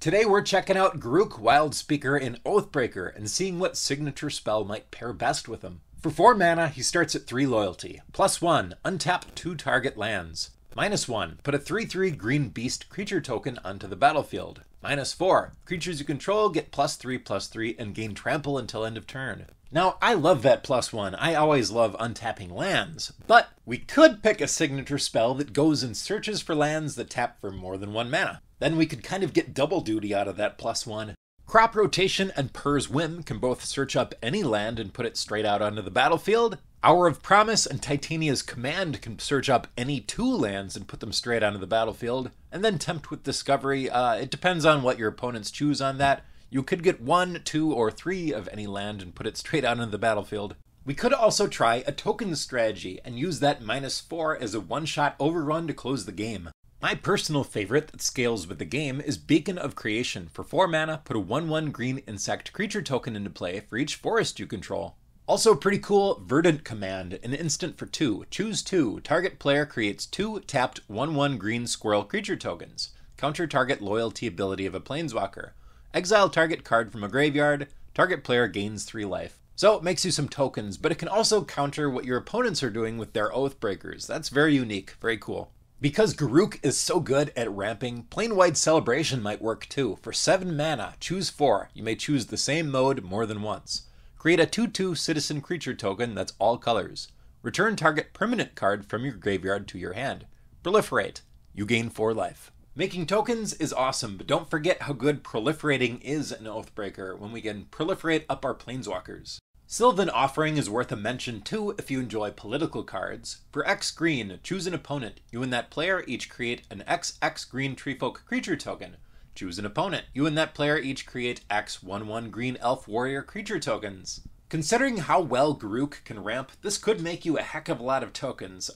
Today we're checking out Garruk Wildspeaker in Oathbreaker and seeing what signature spell might pair best with him. For 4 mana, he starts at 3 loyalty. +1, untap 2 target lands. -1, put a 3/3 green beast creature token onto the battlefield. -4, creatures you control get +3/+3 and gain trample until end of turn. Now, I love that +1. I always love untapping lands, but we could pick a signature spell that goes and searches for lands that tap for more than 1 mana. Then we could kind of get double duty out of that +1. Crop Rotation and Purr's Whim can both search up any land and put it straight out onto the battlefield. Hour of Promise and Titania's Command can search up any 2 lands and put them straight onto the battlefield. And then Tempt with Discovery, it depends on what your opponents choose on that. You could get 1, 2, or 3 of any land and put it straight out onto the battlefield. We could also try a token strategy and use that -4 as a one-shot overrun to close the game. My personal favorite that scales with the game is Beacon of Creation. For 4 mana, put a 1/1 green insect creature token into play for each forest you control. Also pretty cool, Verdant Command, an instant for 2. Choose 2. Target player creates 2 tapped 1/1 green squirrel creature tokens. Counter target loyalty ability of a planeswalker. Exile target card from a graveyard. Target player gains 3 life. So it makes you some tokens, but it can also counter what your opponents are doing with their Oathbreakers. That's very unique, very cool. Because Garruk is so good at ramping, Plane-Wide Celebration might work too. For 7 mana, choose 4. You may choose the same mode more than once. Create a 2/2 citizen creature token that's all colors. Return target permanent card from your graveyard to your hand. Proliferate. You gain 4 life. Making tokens is awesome, but don't forget how good proliferating is in Oathbreaker when we can proliferate up our planeswalkers. Sylvan Offering is worth a mention too if you enjoy political cards. For X green, choose an opponent. You and that player each create an XX green treefolk creature token. Choose an opponent. You and that player each create X 1/1 green elf warrior creature tokens. Considering how well Garruk can ramp, this could make you a heck of a lot of tokens.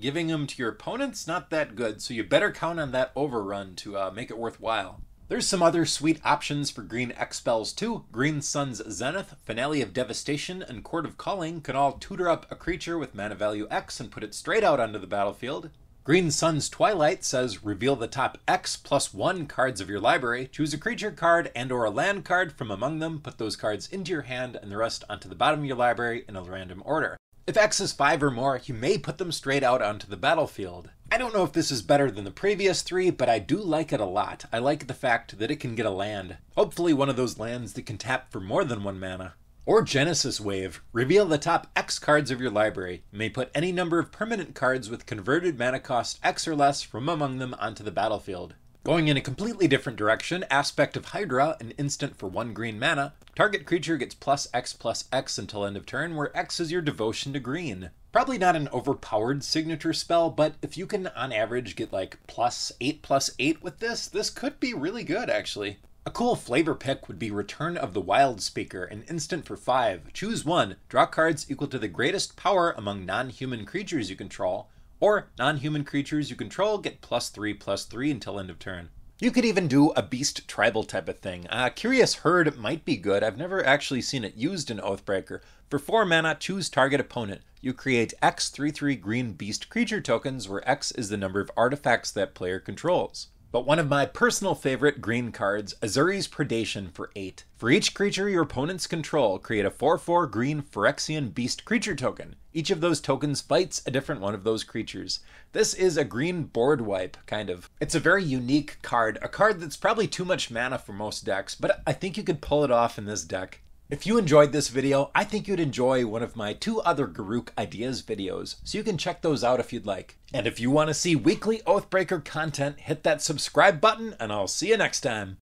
Giving them to your opponents, not that good, so you better count on that overrun to make it worthwhile. There's some other sweet options for green X spells too. Green Sun's Zenith, Finale of Devastation, and Court of Calling can all tutor up a creature with mana value X and put it straight out onto the battlefield. Green Sun's Twilight says reveal the top X +1 cards of your library, choose a creature card and or a land card from among them, put those cards into your hand and the rest onto the bottom of your library in a random order. If X is 5 or more, you may put them straight out onto the battlefield. I don't know if this is better than the previous 3, but I do like it a lot. I like the fact that it can get a land. Hopefully one of those lands that can tap for more than 1 mana. Or Genesis Wave. Reveal the top X cards of your library. You may put any number of permanent cards with converted mana cost X or less from among them onto the battlefield. Going in a completely different direction, Aspect of Hydra, an instant for 1 green mana. Target creature gets +X/+X until end of turn, where X is your devotion to green. Probably not an overpowered signature spell, but if you can on average get like +8/+8 with this could be really good actually. A cool flavor pick would be Return of the Wildspeaker, an instant for 5. Choose 1. Draw cards equal to the greatest power among non-human creatures you control, or non-human creatures you control get +3/+3 until end of turn. You could even do a beast tribal type of thing. Curious Herd might be good. I've never actually seen it used in Oathbreaker. For 4 mana, choose target opponent. You create X 3/3 green beast creature tokens, where X is the number of artifacts that player controls. But one of my personal favorite green cards, Azuri's Predation for 8. For each creature your opponents control, create a 4/4 green Phyrexian beast creature token. Each of those tokens fights a different one of those creatures. This is a green board wipe, kind of. It's a very unique card, a card that's probably too much mana for most decks, but I think you could pull it off in this deck. If you enjoyed this video, I think you'd enjoy one of my 2 other Garruk Ideas videos, so you can check those out if you'd like. And if you want to see weekly Oathbreaker content, hit that subscribe button, and I'll see you next time.